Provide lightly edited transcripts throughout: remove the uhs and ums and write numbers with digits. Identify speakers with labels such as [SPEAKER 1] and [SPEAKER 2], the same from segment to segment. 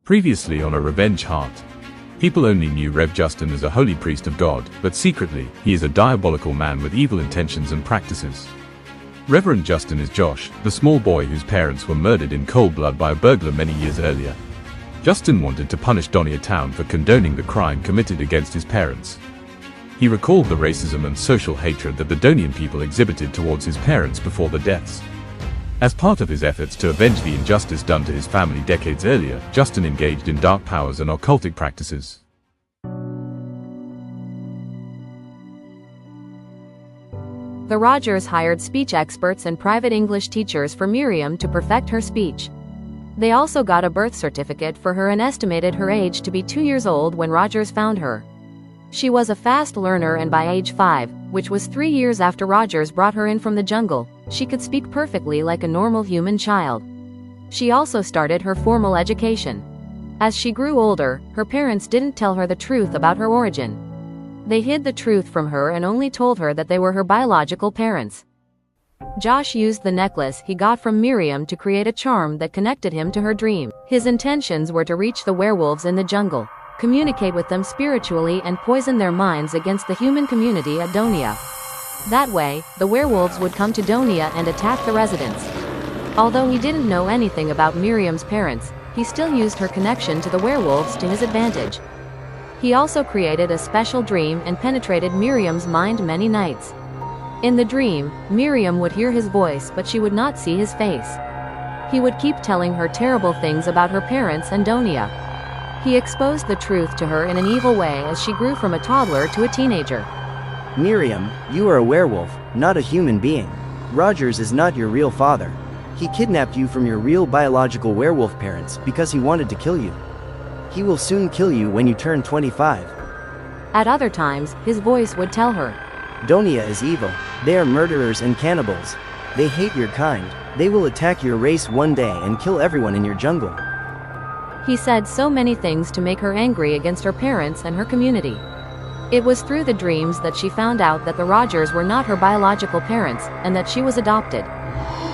[SPEAKER 1] Previously on A Revenge Heart. People only knew Rev Justin as a holy priest of God, but secretly, he is a diabolical man with evil intentions and practices. Reverend Justin is Josh, the small boy whose parents were murdered in cold blood by a burglar many years earlier. Justin wanted to punish Donia town for condoning the crime committed against his parents. He recalled the racism and social hatred that the Donian people exhibited towards his parents before the deaths. As part of his efforts to avenge the injustice done to his family decades earlier, Justin engaged in dark powers and occultic practices.
[SPEAKER 2] The Rogers hired speech experts and private English teachers for Meriam to perfect her speech. They also got a birth certificate for her and estimated her age to be 2 years old when Rogers found her. She was a fast learner, and by age 5, which was 3 years after Rogers brought her in from the jungle, she could speak perfectly like a normal human child. She also started her formal education. As she grew older, her parents didn't tell her the truth about her origin. They hid the truth from her and only told her that they were her biological parents. Josh used the necklace he got from Meriam to create a charm that connected him to her dream. His intentions were to reach the werewolves in the jungle, communicate with them spiritually, and poison their minds against the human community at Donia. That way, the werewolves would come to Donia and attack the residents. Although he didn't know anything about Miriam's parents, he still used her connection to the werewolves to his advantage. He also created a special dream and penetrated Miriam's mind many nights. In the dream, Meriam would hear his voice, but she would not see his face. He would keep telling her terrible things about her parents and Donia. He exposed the truth to her in an evil way as she grew from a toddler to a teenager.
[SPEAKER 3] Meriam, you are a werewolf, not a human being. Rogers is not your real father. He kidnapped you from your real biological werewolf parents because he wanted to kill you. He will soon kill you when you turn 25.
[SPEAKER 2] At other times, his voice would tell her,
[SPEAKER 3] Donia is evil. They are murderers and cannibals. They hate your kind. They will attack your race one day and kill everyone in your jungle.
[SPEAKER 2] He said so many things to make her angry against her parents and her community. It was through the dreams that she found out that the Rogers were not her biological parents, and that she was adopted.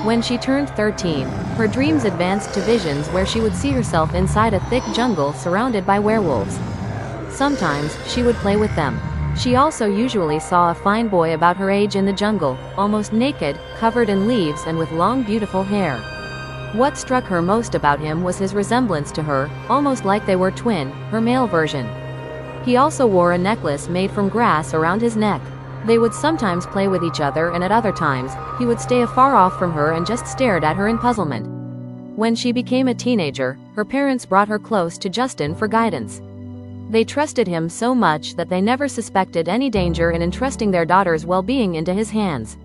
[SPEAKER 2] When she turned 13, her dreams advanced to visions where she would see herself inside a thick jungle surrounded by werewolves. Sometimes, she would play with them. She also usually saw a fine boy about her age in the jungle, almost naked, covered in leaves and with long beautiful hair. What struck her most about him was his resemblance to her, almost like they were twin, her male version. He also wore a necklace made from grass around his neck. They would sometimes play with each other, and at other times, he would stay afar off from her and just stared at her in puzzlement. When she became a teenager, her parents brought her close to Justin for guidance. They trusted him so much that they never suspected any danger in entrusting their daughter's well-being into his hands.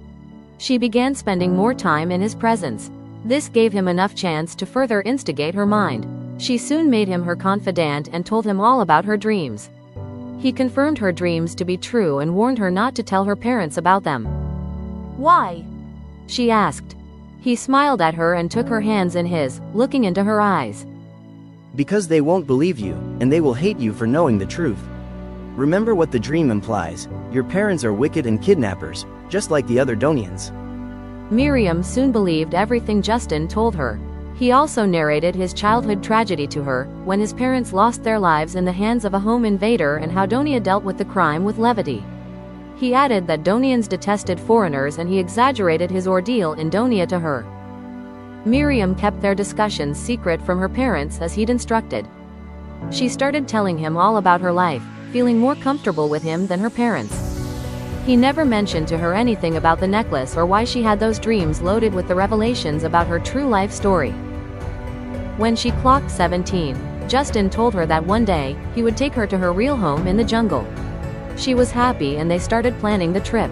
[SPEAKER 2] She began spending more time in his presence. This gave him enough chance to further instigate her mind. She soon made him her confidant and told him all about her dreams. He confirmed her dreams to be true and warned her not to tell her parents about them. "Why?" she asked. He smiled at her and took her hands in his, looking into her eyes.
[SPEAKER 3] Because they won't believe you, and they will hate you for knowing the truth. Remember what the dream implies. Your parents are wicked and kidnappers, just like the other Donians.
[SPEAKER 2] Meriam soon believed everything Justin told her. He also narrated his childhood tragedy to her, when his parents lost their lives in the hands of a home invader, and how Donia dealt with the crime with levity. He added that Donians detested foreigners, and he exaggerated his ordeal in Donia to her. Meriam kept their discussions secret from her parents as he'd instructed. She started telling him all about her life, feeling more comfortable with him than her parents. He never mentioned to her anything about the necklace or why she had those dreams loaded with the revelations about her true life story. When she clocked 17, Justin told her that one day, he would take her to her real home in the jungle. She was happy and they started planning the trip.